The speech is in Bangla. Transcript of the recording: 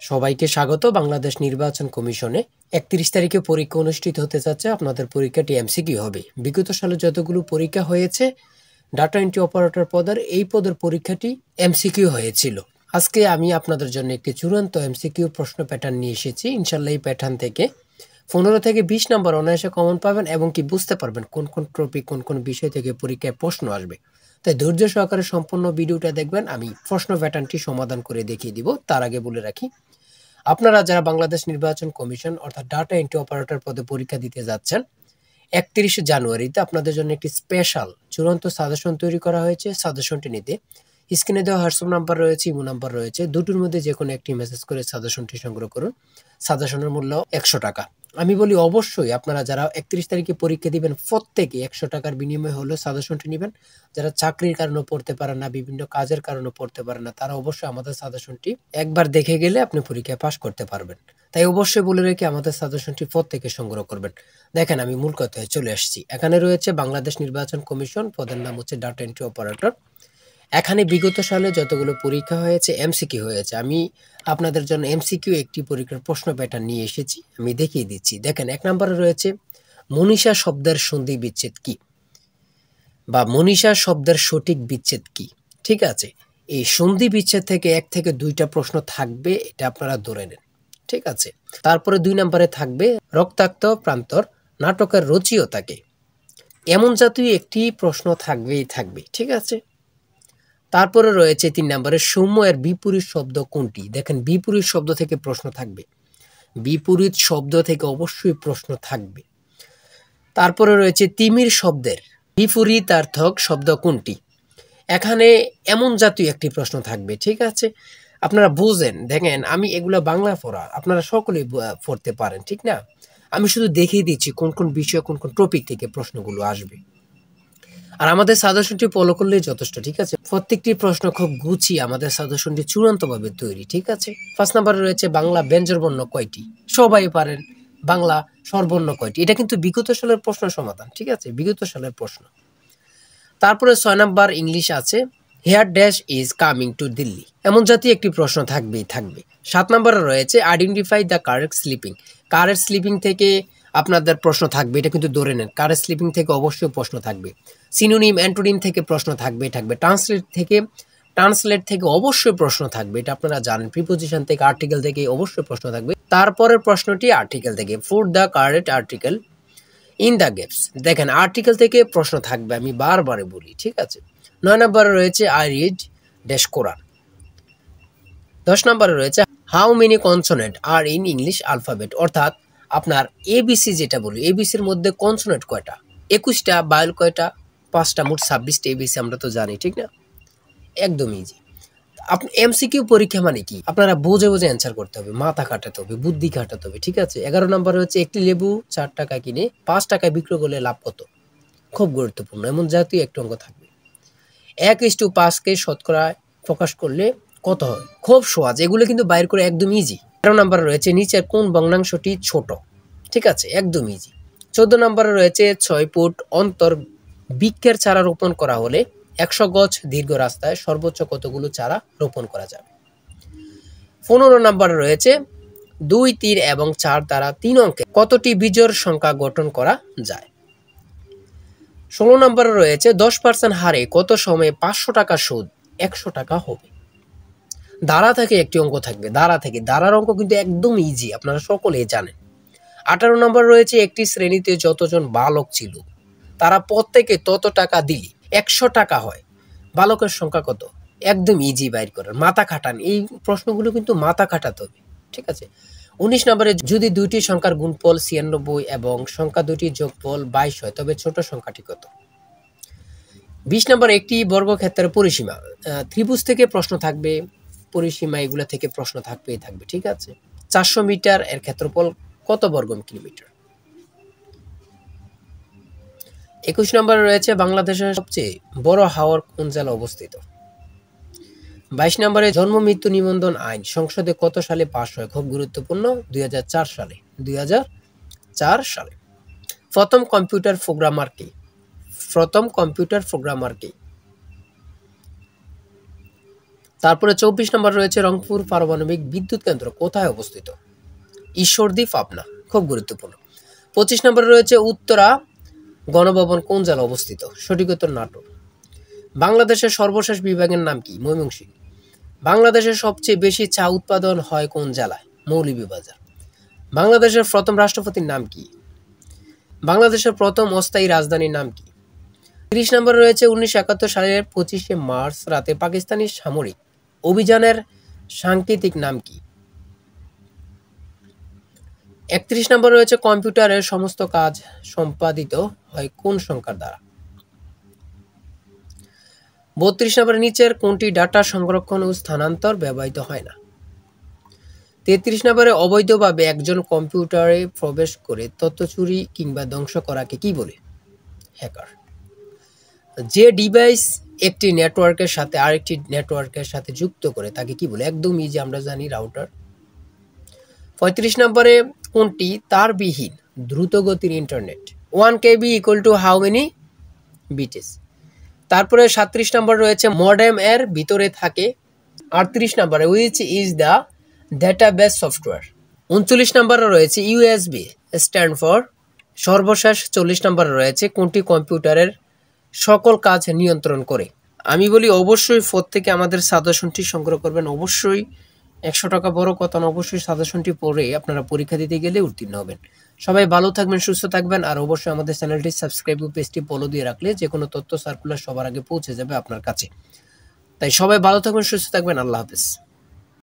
সবাইকে স্বাগত বাংলাদেশ নির্বাচন কমিশনে। ৩১ তারিখে পরীক্ষা অনুষ্ঠিত হতে যাচ্ছে। আপনাদের পরীক্ষাটি এমসিকিউ হবে। বিগত সালে যতগুলো পরীক্ষা হয়েছে ডাটা এন্ট্রি অপারেটর পদের, এই পদের পরীক্ষাটি এমসিকিউ হয়েছিল। আজকে আমি আপনাদের জন্য একটি চূড়ান্ত এমসিকিউ প্রশ্ন প্যাটার্ন নিয়ে এসেছি। ইনশাল্লাহ এই প্যাটার্ন থেকে 15 থেকে 20 নম্বর অনায়াসে কমন পাবেন এবং কি বুঝতে পারবেন কোন কোন টপিক, কোন কোন বিষয় থেকে পরীক্ষায় প্রশ্ন আসবে। তাই ধৈর্য সহকারে সম্পূর্ণ ভিডিওটা দেখবেন। আমি প্রশ্ন প্যাটার্নটি সমাধান করে দেখিয়ে দিব। তার আগে বলে রাখি, আপনারা যারা বাংলাদেশ নির্বাচন কমিশন অর্থাৎ ডাটা এন্ট্রি অপারেটর পদে পরীক্ষা দিতে যাচ্ছেন, 31 জানুয়ারিতে আপনাদের জন্য একটি স্পেশাল চূড়ান্ত সাজেশন তৈরি করা হয়েছে। সাজেশনটি নিতে স্ক্রিনে দেওয়া হোয়াটসঅ্যাপ নাম্বার রয়েছে, ইমো নাম্বার রয়েছে, দুটোর মধ্যে যে কোনো একটি মেসেজ করে সাজেশনটি সংগ্রহ করুন। সাজেশনের মূল্য 100 টাকা। আমি বলি অবশ্যই আপনারা যারা 31 তারিখে পরীক্ষা দিবেন প্রত্যেকে 100 টাকার বিনিময়ে হলেও সাজেশনটি নেবেন। যারা চাকরির কারণে পড়তে পারেন না, বিভিন্ন কাজের কারণে পড়তে পারেন না, তারা অবশ্যই আমাদের সাজেশনটি একবার দেখে গেলে আপনি পরীক্ষায় পাশ করতে পারবেন। তাই অবশ্যই বলে রেখে আমাদের সাজেশনটি প্রত্যেকে সংগ্রহ করবেন। দেখেন, আমি মূল কথায় চলে আসছি। এখানে রয়েছে বাংলাদেশ নির্বাচন কমিশন, পদের নাম হচ্ছে ডাটা এন্ট্রি অপারেটর। এখানে বিগত সালে যতগুলো পরীক্ষা হয়েছে এমসিকিউ হয়েছে। আমি আপনাদের জন্য এমসিকিউ একটি পরীক্ষার প্রশ্ন প্যাটার্ন নিয়ে এসেছি, আমি দেখিয়ে দিচ্ছি। দেখেন, 1 নম্বরে রয়েছে মনীষা শব্দের সন্ধি বিচ্ছেদ কি, বা মনীষা শব্দের সঠিক বিচ্ছেদ কি। ঠিক আছে, এই সন্ধি বিচ্ছেদ থেকে 1 থেকে 2টা প্রশ্ন থাকবে, এটা আপনারা ধরে নেন। ঠিক আছে, তারপরে 2 নম্বরে থাকবে রক্তাক্ত প্রান্তর নাটকের রচয়িতাকে। এমন জাতীয় একটি প্রশ্ন থাকবেই থাকবে। ঠিক আছে, তারপরে রয়েছে 3 নম্বরে সৌম্য এর বিপরীত শব্দ কোনটি। দেখেন, বিপরীত শব্দ থেকে প্রশ্ন থাকবে, বিপরীত শব্দ থেকে অবশ্যই প্রশ্ন থাকবে। তারপরে রয়েছে তিমির শব্দের বিপরীতার্থক শব্দ কোনটি। এখানে এমন জাতীয় একটি প্রশ্ন থাকবে। ঠিক আছে, আপনারা বুঝেন। দেখেন, আমি এগুলা বাংলা পড়া, আপনারা সকলেই পড়তে পারেন, ঠিক না? আমি শুধু দেখিয়ে দিচ্ছি কোন কোন বিষয়, কোন কোন টপিক থেকে প্রশ্নগুলো আসবে। আর আমাদের সাজেশনটি ফলো করলেই যথেষ্ট। ঠিক আছে, প্রত্যেকটি প্রশ্ন খুব গুছিয়ে আমাদের সাজেশনটি চূড়ান্তভাবে তৈরি। ঠিক আছে, 5 নম্বরে রয়েছে বাংলা ব্যঞ্জনবর্ণ কয়টি। সবাই পারেন, বাংলা স্বরবর্ণ কয়টি। এটা কিন্তু বিগত সালের প্রশ্ন সমাধান। ঠিক আছে, বিগত সালের প্রশ্ন। তারপরে 6 নম্বর ইংলিশ আছে, here dash is coming to Delhi. এমন জাতীয় একটি প্রশ্ন থাকবেই থাকবে। 7 নম্বরে রয়েছে আইডেন্টিফাই দ্য কারেক্ট স্লিপিং। কারেক্ট স্লিপিং থেকে আপনাদের প্রশ্ন থাকবে, এটা কিন্তু ধরে নেন। কারেক্ট স্লিপিং থেকে অবশ্যই প্রশ্ন থাকবে। সিনোনিম অ্যান্টোনিম থেকে প্রশ্ন থাকবে। ট্রান্সলেট থেকে অবশ্যই প্রশ্ন থাকবে, এটা আপনারা জানেন। প্রিপোজিশন থেকে, আর্টিকেল থেকে অবশ্যই প্রশ্ন থাকবে। তারপরের প্রশ্নটি আর্টিকেল থেকে, food the correct article in the gaps. দেখেন, আর্টিকেল থেকে প্রশ্ন থাকবে, আমি বারবারে বলি। ঠিক আছে, 9 নম্বরে রয়েছে আই রিড ড্যাশ কোরআন। 10 নম্বরে রয়েছে how many consonant are in English alphabet. অর্থাৎ আপনার এবিসি যেটা বলি, এবিসির মধ্যে কনসোনেন্ট কয়টা, 21টা, বায়োল কয়টা, 5টা, মোট 26টা এবিসি আমরা তো জানি। ঠিক না, একদম ইজি। আপনি এমসিকিউ পরীক্ষা মানে কি, আপনারা বুঝে বুঝে অ্যান্সার করতে হবে, মাথা খাটাতে হবে, বুদ্ধি খাটাতে হবে। ঠিক আছে, 11 নম্বরে হচ্ছে একটি লেবু 4 টাকা কিনে 5 টাকায় বিক্রি করলে লাভ কত। খুব গুরুত্বপূর্ণ, এমন জাতীয় একটু অঙ্ক থাকবে। 1:5কে শতকরায় প্রকাশ করলে কত হয়। খুব সহজ, এগুলো কিন্তু বাইর করে একদম ইজি। 13 নম্বরে রয়েছে নিচের কোন ভগ্নাংশটি ছোট। ঠিক আছে, একদম ইজি। 14 নম্বরে রয়েছে 6 ফুট অন্তর বৃক্ষের চারা রোপণ করা হলে 100 গজ দীর্ঘ রাস্তায় সর্বোচ্চ কতগুলো চারা রোপণ করা যাবে। 15 নম্বরে রয়েছে 2, 3 এবং 4 দ্বারা 3 অঙ্কে কতটি বিজোড় সংখ্যা গঠন করা যায়। 16 নম্বরে রয়েছে 10% হারে কত সময়ে 500 টাকা সুদ 100 টাকা হবে। দ্বারা থেকে একটি অঙ্ক থাকবে, দ্বারার অঙ্ক কিন্তু একদম ইজি, আপনারা সকলেই জানেন। 18 নম্বর রয়েছে একটি শ্রেণীতে যতজন বালক ছিল তারা প্রত্যেকে তত টাকা দিলে 100 টাকা হয়। বালকের সংখ্যা কত। একদম ইজি বাইর করার, মাথা খাটান। এই প্রশ্নগুলো কিন্তু মাথা খাটাতে হবে। ঠিক আছে, 19 নম্বরে যদি দুইটি সংখ্যার গুণফল 96 এবং সংখ্যা দুটির যোগফল 22 হয় তবে ছোট সংখ্যাটি কত। 20 নম্বর একটি বর্গক্ষেত্রের পরিসীমা। ত্রিভুজ থেকে প্রশ্ন থাকবে, পরিসীমা এগুলা থেকে প্রশ্ন থাকবেই থাকবে। ঠিক আছে, 400 মিটার এর ক্ষেত্রফল কত বর্গ কিলোমিটার। 21 নম্বরে রয়েছে বাংলাদেশের সবচেয়ে বড় হাওর কোন জেলা অবস্থিত। 22 নম্বরে জন্ম মৃত্যু নিবন্ধন আইন সংসদে কত সালে পাশ হয়। খুব গুরুত্বপূর্ণ, 2004 সালে। 2004 সালে। প্রথম কম্পিউটার প্রোগ্রামার কে। তারপরে 24 নম্বর রয়েছে রংপুর পারমাণবিক বিদ্যুৎ কেন্দ্র কোথায় অবস্থিত? ঈশ্বরদী, পাবনা। খুব গুরুত্বপূর্ণ। 25 নম্বরে রয়েছে উত্তরা গণভবন কোন জেলায় অবস্থিত? সঠিক উত্তর নাটোর। বাংলাদেশের সর্বশেষ বিভাগের নাম কি? ময়মনসিংহ। বাংলাদেশের সবচেয়ে বেশি চা উৎপাদন হয় কোন জেলায়? মৌলভীবাজার। বাংলাদেশের প্রথম রাষ্ট্রপতির নাম কি? বাংলাদেশের প্রথম অস্থায়ী রাজধানীর নাম কি? 30 নম্বরে রয়েছে 1971 সালের 25শে মার্চ রাতে পাকিস্তানি সামরিক অভিযানের সাংকেতিক নাম কি? 31 নম্বরে রয়েছে কম্পিউটারের সমস্ত কাজ সম্পাদিত হয় কোন সংখ্যার দ্বারা? 32 নম্বরে নিচের কোনটি ডাটা সংরক্ষণ ও স্থানান্তর ব্যবহৃত হয় না? 33 নম্বরে অবৈধভাবে একজন কম্পিউটারে প্রবেশ করে তথ্য চুরি কিংবা ধ্বংস করাকে কি বলে? হ্যাকার। যে ডিভাইস একটি নেটওয়ার্কের সাথে আরেকটি নেটওয়ার্কের সাথে যুক্ত করে তাকে কি বলে? একদম ইজি, আমরা জানি রাউটার। 35 নম্বরে কোনটি তারবিহীন দ্রুতগতির internet? 1 KB equal to how many bits? তারপরে 37 নম্বর রয়েছে মডেম এর ভিতরে থাকে। 38 নম্বরে which is the database software? 39 নম্বরে রয়েছে ইউএসবি স্ট্যান্ড ফর। সর্বশেষ 40 নম্বরে রয়েছে কোনটি কম্পিউটারের সকল কাজ নিয়ন্ত্রণ করে? আমি বলি অবশ্যই থেকে আমাদের সাজেশনটি সংগ্রহ করবেন। অবশ্যই 100 টাকা বড় কথা না, অবশ্যই সাজেশনটি পড়ে আপনারা পরীক্ষা দিতে গেলে উত্তীর্ণ হবেন। সবাই ভালো থাকবেন, সুস্থ থাকবেন, আর অবশ্যই আমাদের চ্যানেলটি সাবস্ক্রাইব ও পেজটি ফলো দিয়ে রাখলে যে কোনো তথ্য সার্কুলার সবার আগে পৌঁছে যাবে আপনার কাছে। তাই সবাই ভালো থাকবেন, সুস্থ থাকবেন। আল্লাহ হাফেজ।